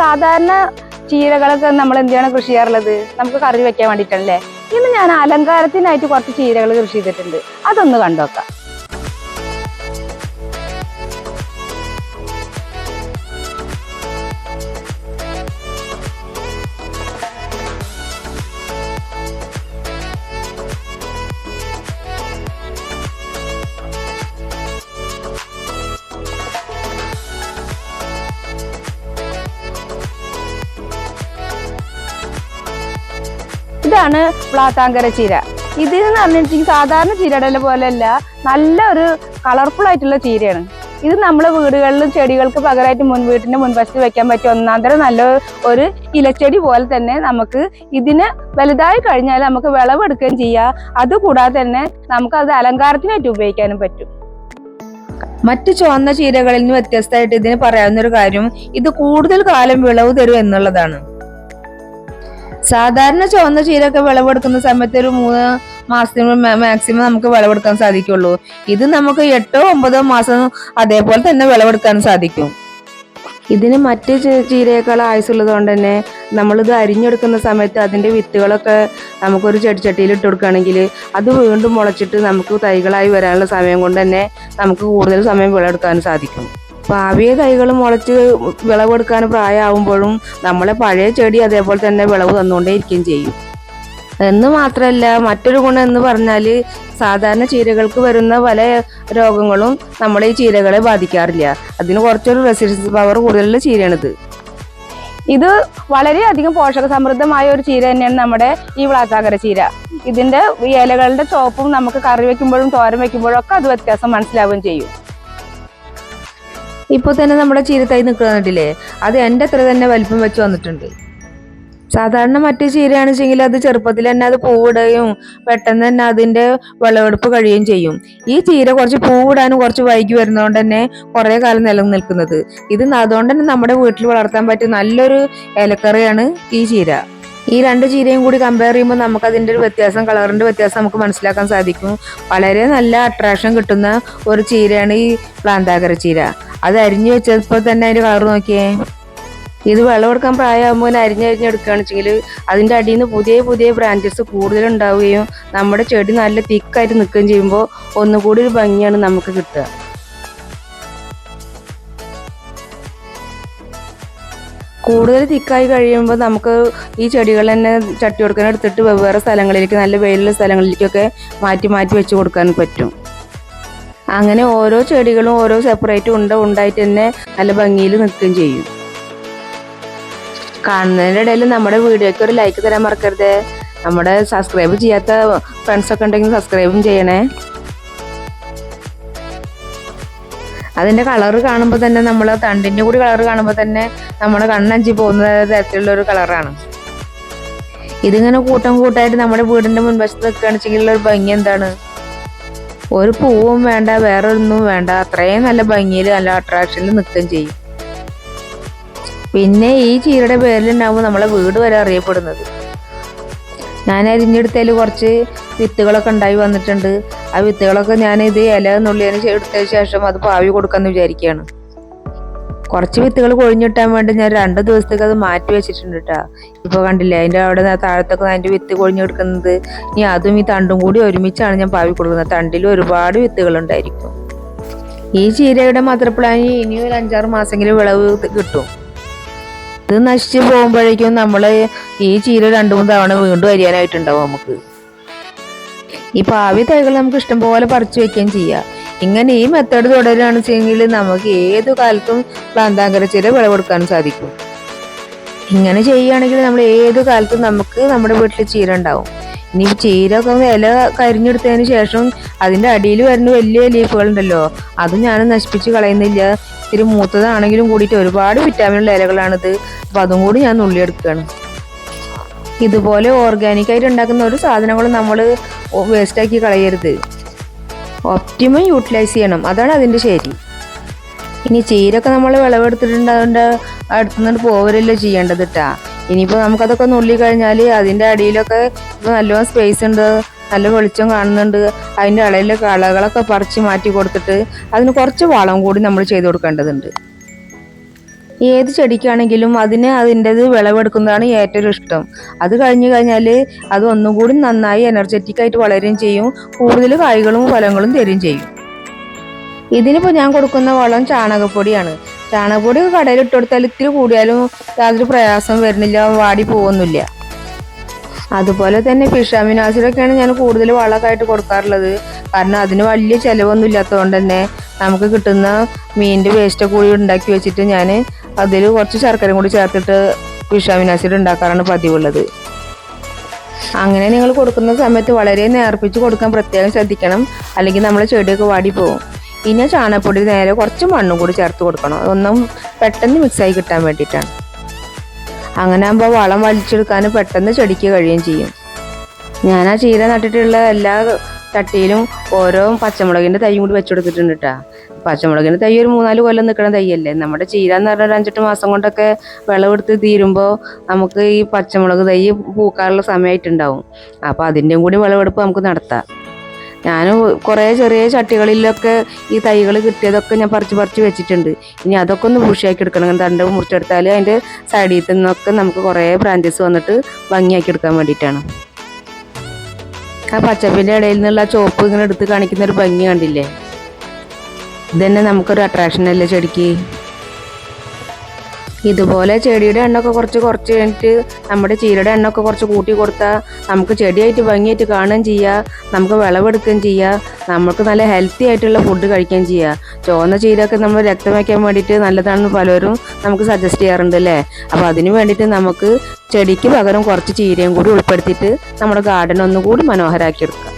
സാധാരണ ചീരകളൊക്കെ നമ്മൾ എന്തിനാണ് കൃഷി ചെയ്യാറുള്ളത്? നമുക്ക് കറി വെക്കാൻ വേണ്ടിയിട്ടല്ലേ. ഇന്ന് ഞാൻ അലങ്കാരത്തിനായിട്ട് കുറച്ച് ചീരകൾ കൃഷി ചെയ്തിട്ടുണ്ട്. അതൊന്ന് കണ്ടോക്കാം. ഇതാണ് വ്ളാത്താങ്കര ചീര. ഇതെന്ന് പറഞ്ഞിട്ടുണ്ടെങ്കിൽ സാധാരണ ചീരയുടെ പോലെയല്ല, നല്ലൊരു കളർഫുൾ ആയിട്ടുള്ള ചീരയാണ്. ഇത് നമ്മളെ വീടുകളിലും ചെടികൾക്ക് പകരമായിട്ട് വീട്ടിന്റെ മുൻവശത്ത് വെക്കാൻ പറ്റിയ ഒന്നാന്തരം നല്ല ഒരു ഇലച്ചെടി പോലെ തന്നെ നമുക്ക് ഇതിന് വലുതായി കഴിഞ്ഞാൽ നമുക്ക് വിളവെടുക്കുകയും ചെയ്യാം. അതുകൂടാതെ തന്നെ നമുക്ക് അത് അലങ്കാരത്തിനായിട്ട് ഉപയോഗിക്കാനും പറ്റും. മറ്റു ചുവന്ന ചീരകളിൽ നിന്ന് വ്യത്യസ്തമായിട്ട് ഇതിന് പറയാവുന്ന ഒരു കാര്യം, ഇത് കൂടുതൽ കാലം വിളവ് തരും എന്നുള്ളതാണ്. സാധാരണ ചുവന്ന ചീരയൊക്കെ വിളവെടുക്കുന്ന സമയത്ത് ഒരു 3 മാസത്തിന് മാക്സിമം നമുക്ക് വിളവെടുക്കാൻ സാധിക്കുള്ളൂ. ഇത് നമുക്ക് 8-9 മാസം അതേപോലെ തന്നെ വിളവെടുക്കാൻ സാധിക്കും. ഇതിന് മറ്റ് ചീരയേക്കാൾ ആയുസുള്ളത് കൊണ്ട് തന്നെ നമ്മളിത് അരിഞ്ഞെടുക്കുന്ന സമയത്ത് അതിന്റെ വിത്തുകളൊക്കെ നമുക്കൊരു ചെടിച്ചട്ടിയിൽ ഇട്ട് കൊടുക്കുകയാണെങ്കിൽ അത് വീണ്ടും മുളച്ചിട്ട് നമുക്ക് തൈകളായി വരാനുള്ള സമയം കൊണ്ട് തന്നെ നമുക്ക് കൂടുതൽ സമയം വിളവെടുക്കാൻ സാധിക്കും. ഭാവിയെ തൈകൾ മുളച്ച് വിളവെടുക്കാൻ പ്രായമാകുമ്പോഴും നമ്മളെ പഴയ ചെടി അതേപോലെ തന്നെ വിളവ് തന്നുകൊണ്ടേ ഇരിക്കുകയും ചെയ്യും. എന്ന് മാത്രമല്ല, മറ്റൊരു ഗുണം എന്ന് പറഞ്ഞാൽ സാധാരണ ചീരകൾക്ക് വരുന്ന പല രോഗങ്ങളും നമ്മളെ ഈ ചീരകളെ ബാധിക്കാറില്ല. അതിന് കുറച്ചൊരു റെസിസ്റ്റൻസ് പവർ കൂടുതലുള്ള ചീരയാണിത്. ഇത് വളരെയധികം പോഷക സമൃദ്ധമായ ഒരു ചീര തന്നെയാണ് നമ്മുടെ ഈ വ്ളാത്താങ്കര ചീര. ഇതിന്റെ ഇലകളുടെ ചോപ്പും നമുക്ക് കറി വെക്കുമ്പോഴും തോരൻ വെക്കുമ്പോഴും ഒക്കെ അത് വ്യത്യാസം മനസ്സിലാവുകയും ചെയ്യും. ഇപ്പോൾ തന്നെ നമ്മുടെ ചീരത്തൈ നിൽക്കുന്നില്ലേ, അത് എൻ്റെ അത്ര തന്നെ വലിപ്പം വെച്ച് വന്നിട്ടുണ്ട്. സാധാരണ മറ്റു ചീരയാണെന്ന് വെച്ചെങ്കിൽ അത് ചെറുപ്പത്തിൽ തന്നെ അത് പൂവിടുകയും പെട്ടെന്ന് തന്നെ അതിന്റെ വിളവെടുപ്പ് കഴിയുകയും ചെയ്യും. ഈ ചീര കുറച്ച് പൂവിടാനും കുറച്ച് വൈകി വരുന്നതുകൊണ്ട് തന്നെ കുറെ കാലം നിലനിൽക്കുന്നത്. ഇത് അതുകൊണ്ട് തന്നെ നമ്മുടെ വീട്ടിൽ വളർത്താൻ പറ്റിയ നല്ലൊരു ഇലക്കറിയാണ് ഈ ചീര. ഈ 2 ചീരയും കൂടി കമ്പയർ ചെയ്യുമ്പോൾ നമുക്ക് അതിന്റെ ഒരു വ്യത്യാസം, കളറിന്റെ വ്യത്യാസം നമുക്ക് മനസ്സിലാക്കാൻ സാധിക്കും. വളരെ നല്ല അട്രാക്ഷൻ കിട്ടുന്ന ഒരു ചീരയാണ് ഈ വ്ളാത്താങ്കര ചീര. അത് അരിഞ്ഞു വെച്ചപ്പോൾ തന്നെ അതിന്റെ കളർ നോക്കിയേ. ഇത് വിളവെടുക്കാൻ പ്രായമാകുമ്പോൾ അരിഞ്ഞെടുക്കുകയാണെന്ന് വെച്ചെങ്കിൽ അതിന്റെ അടിയിൽ നിന്ന് പുതിയ ബ്രാഞ്ചസ് കൂടുതൽ ഉണ്ടാവുകയും നമ്മുടെ ചെടി നല്ല തിക്കായിട്ട് നിൽക്കുകയും ചെയ്യുമ്പോൾ ഒന്നുകൂടി ഒരു ഭംഗിയാണ് നമുക്ക് കിട്ടുക. കൂടുതൽ തിക്കായി കഴിയുമ്പോൾ നമുക്ക് ഈ ചെടികൾ തന്നെ ചട്ടി കൊടുക്കാൻ എടുത്തിട്ട് വെവ്വേറെ സ്ഥലങ്ങളിലേക്ക്, നല്ല വെയിലുള്ള സ്ഥലങ്ങളിലേക്കൊക്കെ മാറ്റി വെച്ച് കൊടുക്കാൻ പറ്റും. അങ്ങനെ ഓരോ ചെടികളും ഓരോ സെപ്പറേറ്റ് ഉണ്ടായിട്ട് തന്നെ നല്ല ഭംഗിയിൽ നിൽക്കുകയും ചെയ്യും. കാണുന്നതിൻ്റെ ഇടയിൽ നമ്മുടെ വീഡിയോയ്ക്ക് ഒരു ലൈക്ക് തരാൻ മറക്കരുത്. നമ്മുടെ സബ്സ്ക്രൈബ് ചെയ്യാത്ത ഫ്രണ്ട്സൊക്കെ ഉണ്ടെങ്കിൽ സബ്സ്ക്രൈബും ചെയ്യണേ. അതിന്റെ കളർ കാണുമ്പോൾ തന്നെ നമ്മളെ തണ്ടിന്റെ കൂടി കളർ കാണുമ്പോൾ തന്നെ നമ്മുടെ കണ്ണഞ്ചി പോകുന്ന തരത്തിലുള്ള ഒരു കളറാണ്. ഇതിങ്ങനെ കൂട്ടായിട്ട് നമ്മുടെ വീടിന്റെ മുൻവശത്ത് നിൽക്കുകയാണെന്ന് വെച്ചെങ്കിൽ ഒരു ഭംഗി എന്താണ്, ഒരു പൂവും വേണ്ട, വേറെ ഒന്നും വേണ്ട, അത്രയും നല്ല ഭംഗിയിൽ നല്ല അട്രാക്ഷനിൽ നിൽക്കുകയും ചെയ്യും. പിന്നെ ഈ ചീരയുടെ പേരിലുണ്ടാവുമ്പോൾ നമ്മളെ വീട് വരെ അറിയപ്പെടുന്നത്. ഞാൻ അരിഞ്ഞെടുത്തതിൽ കുറച്ച് വിത്തുകളൊക്കെ ഉണ്ടായി വന്നിട്ടുണ്ട്. ആ വിത്തുകളൊക്കെ ഞാൻ ഇത് ഇല നുള്ളിയതിന് എടുത്തതിന് ശേഷം അത് പാവി കൊടുക്കാമെന്ന് വിചാരിക്കുകയാണ്. കുറച്ച് വിത്തുകൾ കൊഴിഞ്ഞിട്ടാൻ വേണ്ടി ഞാൻ 2 ദിവസത്തേക്ക് അത് മാറ്റി വെച്ചിട്ടുണ്ട് കേട്ടോ. ഇപ്പോൾ കണ്ടില്ലേ, അതിൻ്റെ അവിടെ താഴത്തൊക്കെ അതിൻ്റെ വിത്ത് കൊഴിഞ്ഞെടുക്കുന്നത്. ഇനി അതും ഈ തണ്ടും കൂടി ഒരുമിച്ചാണ് ഞാൻ പാവി കൊടുക്കുന്നത്. തണ്ടിൽ ഒരുപാട് വിത്തുകൾ ഉണ്ടായിരിക്കും. ഈ ചീരയുടെ മദർപ്ലാനി ഇനി ഒരു 5-6 മാസമെങ്കിലും വിളവ് കിട്ടും. ഇത് നശിച്ചു പോകുമ്പോഴേക്കും നമ്മൾ ഈ ചീര 2-3 തവണ വീണ്ടും അരിയാനായിട്ടുണ്ടാവും നമുക്ക്. ഈ പാവി തൈകൾ നമുക്ക് ഇഷ്ടംപോലെ പറിച്ചു വെക്കുകയും ചെയ്യാം. ഇങ്ങനെ ഈ മെത്തേഡ് തുടരുകയാണെന്ന് വെച്ചെങ്കിൽ നമുക്ക് ഏതു കാലത്തും വ്ളാത്താങ്കര ചീര വിളവെടുക്കാൻ സാധിക്കും. ഇങ്ങനെ ചെയ്യുകയാണെങ്കിൽ നമ്മൾ ഏതു കാലത്തും നമുക്ക് നമ്മുടെ വീട്ടിൽ ചീര ഉണ്ടാവും. ഇനി ചീരൊക്കെ ഇല കരിഞ്ഞെടുത്തതിന് ശേഷം അതിന്റെ അടിയിൽ വരുന്ന വലിയ ലീഫുകൾ ഉണ്ടല്ലോ, അത് ഞാൻ നശിപ്പിച്ച് കളയുന്നില്ല. ഇത്തിരി മൂത്തതാണെങ്കിലും കൂടിയിട്ട് ഒരുപാട് വിറ്റാമിനുള്ള ഇലകളാണിത്. അപ്പൊ അതും കൂടി ഞാൻ നുള്ളിയെടുക്കുകയാണ്. ഇതുപോലെ ഓർഗാനിക്കായിട്ട് ഉണ്ടാക്കുന്ന ഒരു സാധനങ്ങളും നമ്മൾ വേസ്റ്റാക്കി കളയരുത്. ഒപ്റ്റിമം യൂട്ടിലൈസ് ചെയ്യണം, അതാണ് അതിൻ്റെ ശരി. ഇനി ചീരൊക്കെ നമ്മൾ വിളവെടുത്തിട്ടുണ്ട്, അതുകൊണ്ട് അടുത്തുനിന്ന് പോവരല്ലോ ചെയ്യേണ്ടത് കേട്ടാ. ഇനിയിപ്പോൾ നമുക്കതൊക്കെ നുള്ളി കഴിഞ്ഞാൽ അതിൻ്റെ അടിയിലൊക്കെ ഇപ്പോൾ നല്ലോണം സ്പേസ് ഉണ്ട്, നല്ല വെളിച്ചം കാണുന്നുണ്ട്. അതിൻ്റെ ഇടയിലെ കളകളൊക്കെ പറിച്ച് മാറ്റി കൊടുത്തിട്ട് അതിന് കുറച്ച് വളം കൂടി നമ്മൾ ചെയ്ത് കൊടുക്കേണ്ടതുണ്ട്. ഏത് ചെടിക്കാണെങ്കിലും അതിൻ്റെത് വിളവെടുക്കുന്നതാണ് ഏറ്റവും ഇഷ്ടം. അത് കഴിഞ്ഞു കഴിഞ്ഞാൽ അത് ഒന്നും കൂടി നന്നായി എനർജറ്റിക്കായിട്ട് വളരുകയും ചെയ്യും, കൂടുതൽ കായ്കളും ഫലങ്ങളും തരികയും ചെയ്യും. ഇതിനിപ്പോൾ ഞാൻ കൊടുക്കുന്ന വളം ചാണകപ്പൊടിയാണ്. ചാണകപ്പൊടി കടയിൽ ഇട്ട് കൊടുത്താൽ ഇത്തിരി കൂടിയാലും യാതൊരു പ്രയാസം വരുന്നില്ല, വാടി പോകുന്നില്ല. അതുപോലെ തന്നെ ഫിഷ് അമിനോ ആസിഡൊക്കെയാണ് ഞാൻ കൂടുതൽ വളമായിട്ട് കൊടുക്കാറുള്ളത്. കാരണം അതിന് വലിയ ചിലവൊന്നും ഇല്ലാത്തതുകൊണ്ട് തന്നെ നമുക്ക് കിട്ടുന്ന മീനിൻ്റെ വേസ്റ്റ് കൂടി ഉണ്ടാക്കി വെച്ചിട്ട് ഞാൻ അതിൽ കുറച്ച് ശർക്കര കൂടി ചേർത്തിട്ട് ഫിഷ് അമിനോ ആസിഡ് ഉണ്ടാക്കാറാണ് പതിവുള്ളത്. അങ്ങനെ നിങ്ങൾ കൊടുക്കുന്ന സമയത്ത് വളരെ നേർപ്പിച്ച് കൊടുക്കാൻ പ്രത്യേകം ശ്രദ്ധിക്കണം, അല്ലെങ്കിൽ നമ്മളെ ചെടിയൊക്കെ വാടിപ്പോകും. ഇനി ചാണകപ്പൊടി നേരെ കുറച്ച് മണ്ണും കൂടി ചേർത്ത് കൊടുക്കണം, ഒന്നും പെട്ടെന്ന് മിക്സായി കിട്ടാൻ വേണ്ടിയിട്ടാണ്. അങ്ങനെ ആകുമ്പോൾ വളം വലിച്ചെടുക്കാൻ പെട്ടെന്ന് ചെടിക്ക് കഴിയുകയും ചെയ്യും. ഞാൻ ആ ചീര നട്ടിട്ടുള്ള എല്ലാ ചട്ടിയിലും ഓരോ പച്ചമുളകിൻ്റെ തൈ കൂടി വെച്ചുകൊടുത്തിട്ടുണ്ട് കേട്ടോ. പച്ചമുളകിൻ്റെ തൈ ഒരു 3-4 കൊല്ലം നിൽക്കുന്ന തൈയല്ലേ. നമ്മുടെ ചീര എന്ന് പറഞ്ഞാൽ 5-8 മാസം കൊണ്ടൊക്കെ വിളവെടുത്ത് തീരുമ്പോൾ നമുക്ക് ഈ പച്ചമുളക് തൈ പൂക്കാനുള്ള സമയമായിട്ടുണ്ടാവും. അപ്പോൾ അതിൻ്റെയും കൂടി വിളവെടുപ്പ് നമുക്ക് നടത്താം. ഞാൻ കുറേ ചെറിയ ചട്ടികളിലൊക്കെ ഈ തൈകൾ കിട്ടിയതൊക്കെ ഞാൻ പറിച്ച് വെച്ചിട്ടുണ്ട്. ഇനി അതൊക്കെ ഒന്ന് ബുഷിയാക്കി എടുക്കണം. തണ്ട് മുറിച്ചെടുത്താൽ അതിൻ്റെ സൈഡിൽ നിന്നൊക്കെ നമുക്ക് കുറേ ബ്രാഞ്ചസ് വന്നിട്ട് ഭംഗിയാക്കി എടുക്കാൻ വേണ്ടിയിട്ടാണ്. ആ പച്ചപ്പിൻ്റെ ഇടയിൽ നിന്നുള്ള ചോപ്പ് ഇങ്ങനെ എടുത്ത് കാണിക്കുന്ന ഒരു ഭംഗി കണ്ടില്ലേ, ഇതന്നെ നമുക്കൊരു അട്രാക്ഷൻ അല്ലേ ചെടിക്ക്. ഇതുപോലെ ചെടിയുടെ എണ്ണൊക്കെ കുറച്ച് കഴിഞ്ഞിട്ട് നമ്മുടെ ചീരയുടെ എണ്ണൊക്കെ കുറച്ച് കൂട്ടി കൊടുത്താൽ നമുക്ക് ചെടിയായിട്ട് ഭംഗിയായിട്ട് കാണുകയും ചെയ്യുക, നമുക്ക് വിളവെടുക്കുകയും ചെയ്യുക, നമുക്ക് നല്ല ഹെൽത്തി ആയിട്ടുള്ള ഫുഡ് കഴിക്കുകയും ചെയ്യുക. ചുവന്ന ചീരയൊക്കെ നമ്മൾ രക്തം വയ്ക്കാൻ വേണ്ടിയിട്ട് നല്ലതാണെന്ന് പലരും നമുക്ക് സജസ്റ്റ് ചെയ്യാറുണ്ട് അല്ലേ. അപ്പോൾ അതിന് വേണ്ടിയിട്ട് നമുക്ക് ചെടിക്ക് പകരം കുറച്ച് ചീരയും കൂടി ഉൾപ്പെടുത്തിയിട്ട് നമ്മുടെ ഗാർഡൻ ഒന്നുകൂടി മനോഹരമാക്കി എടുക്കാം.